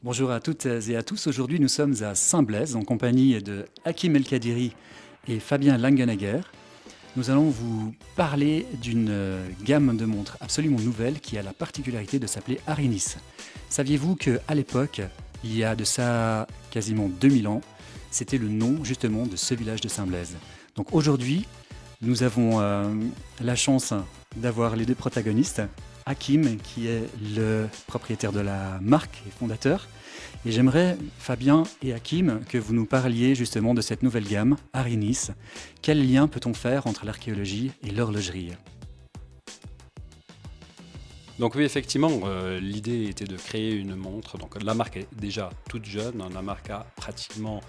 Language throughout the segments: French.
Bonjour à toutes et à tous. Aujourd'hui, nous sommes à Saint-Blaise en compagnie de Hakim El Kadiri et Fabien Langenegger. Nous allons vous parler d'une gamme de montres absolument nouvelle qui a la particularité de s'appeler Arinis. Saviez-vous qu'à l'époque, il y a de ça quasiment 2000 ans, c'était le nom justement de ce village de Saint-Blaise. Donc aujourd'hui, nous avons la chance d'avoir les deux protagonistes. Hakim, qui est le propriétaire de la marque et fondateur. Et j'aimerais, Fabien et Hakim, que vous nous parliez justement de cette nouvelle gamme, Arinis. Quel lien peut-on faire entre l'archéologie et l'horlogerie ? Donc oui, effectivement, l'idée était de créer une montre. Donc la marque est déjà toute jeune, la marque a pratiquement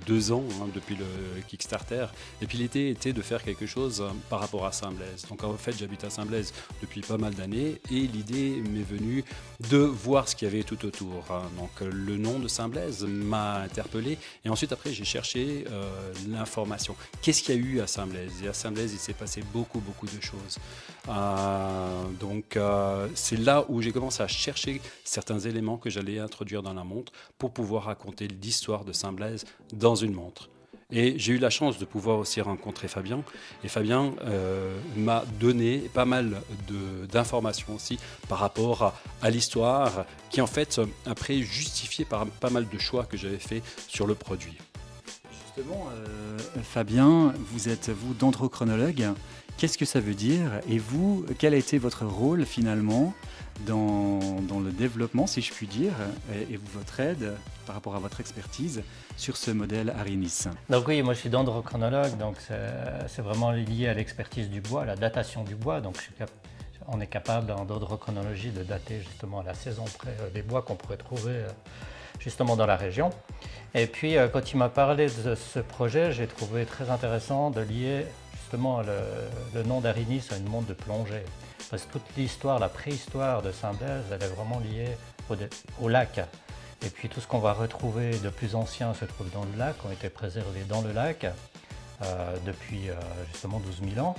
2 ans depuis le Kickstarter. Et puis l'idée était de faire quelque chose par rapport à Saint-Blaise. Donc en fait, j'habite à Saint-Blaise depuis pas mal d'années et l'idée m'est venue de voir ce qu'il y avait tout autour. Donc le nom de Saint-Blaise m'a interpellé et ensuite après j'ai cherché l'information. Qu'est-ce qu'il y a eu à Saint-Blaise ? Et à Saint-Blaise, il s'est passé beaucoup de choses. C'est là où j'ai commencé à chercher certains éléments que j'allais introduire dans la montre pour pouvoir raconter l'histoire de Saint-Blaise dans une montre. Et j'ai eu la chance de pouvoir aussi rencontrer Fabien. Et Fabien m'a donné pas mal d'informations aussi par rapport à l'histoire, qui en fait après justifié par pas mal de choix que j'avais fait sur le produit. Justement, Fabien, vous êtes dendrochronologue. Qu'est-ce que ça veut dire ? Et vous, quel a été votre rôle finalement dans le développement, si je puis dire, et votre aide par rapport à votre expertise sur ce modèle Arinis ? Donc oui, moi je suis dendrochronologue, donc c'est vraiment lié à l'expertise du bois, à la datation du bois. Donc on est capable en dendrochronologie de dater justement à la saison près les bois qu'on pourrait trouver justement dans la région. Et puis quand il m'a parlé de ce projet, j'ai trouvé très intéressant de lier justement le nom d'Arinis à une montre de plongée. Parce que toute l'histoire, la préhistoire de Saint-Blaise, elle est vraiment liée au lac. Et puis tout ce qu'on va retrouver de plus ancien se trouve dans le lac, ont été préservés dans le lac depuis justement 12 000 ans.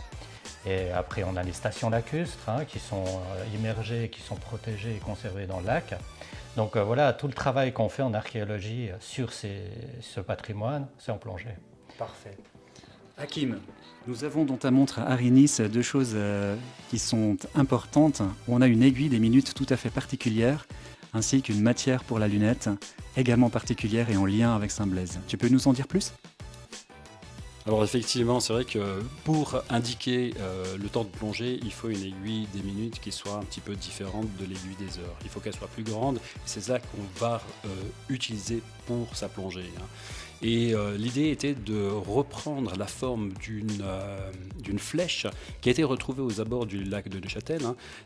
Et après on a les stations lacustres qui sont immergées, qui sont protégées et conservées dans le lac. Donc voilà, tout le travail qu'on fait en archéologie sur ce patrimoine, c'est en plongée. Parfait. Hakim, nous avons dans ta montre Arinis deux choses qui sont importantes. On a une aiguille des minutes tout à fait particulière, ainsi qu'une matière pour la lunette, également particulière et en lien avec Saint-Blaise. Tu peux nous en dire plus ? Alors effectivement, c'est vrai que pour indiquer le temps de plongée, il faut une aiguille des minutes qui soit un petit peu différente de l'aiguille des heures. Il faut qu'elle soit plus grande et c'est ça qu'on va utiliser pour sa plongée. Et l'idée était de reprendre la forme d'une flèche qui a été retrouvée aux abords du lac de Neuchâtel.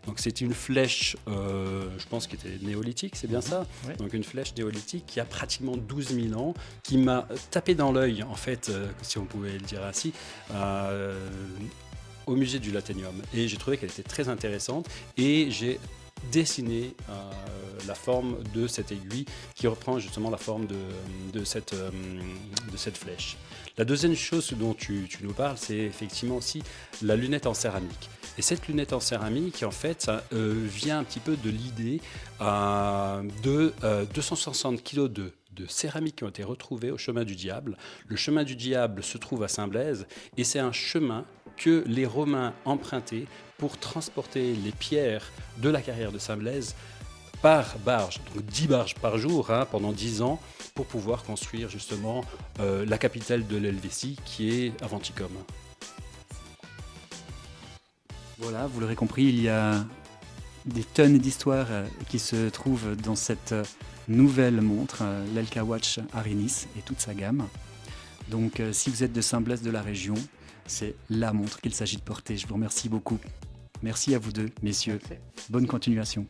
Donc c'est une flèche, je pense, qui était néolithique, c'est bien ça ? Oui. Donc une flèche néolithique qui a pratiquement 12 000 ans, qui m'a tapé dans l'œil, en fait, si on pouvait le dire ainsi, au musée du Laténium. Et j'ai trouvé qu'elle était très intéressante et j'ai dessiner la forme de cette aiguille qui reprend justement la forme de cette flèche. La deuxième chose dont tu nous parles, c'est effectivement aussi la lunette en céramique. Et cette lunette en céramique, en fait, vient un petit peu de l'idée de 260 kg de céramique qui ont été retrouvés au chemin du Diable. Le chemin du Diable se trouve à Saint-Blaise et c'est un chemin que les Romains empruntaient pour transporter les pierres de la carrière de Saint-Blaise par barge, donc 10 barges par jour pendant 10 ans, pour pouvoir construire justement la capitale de l'Helvétie qui est Aventicum. Voilà, vous l'aurez compris, il y a des tonnes d'histoires qui se trouvent dans cette nouvelle montre, l'Elka Watch Arinis et toute sa gamme. Donc si vous êtes de Saint-Blaise de la région, c'est la montre qu'il s'agit de porter. Je vous remercie beaucoup. Merci à vous deux, messieurs. Merci. Bonne continuation.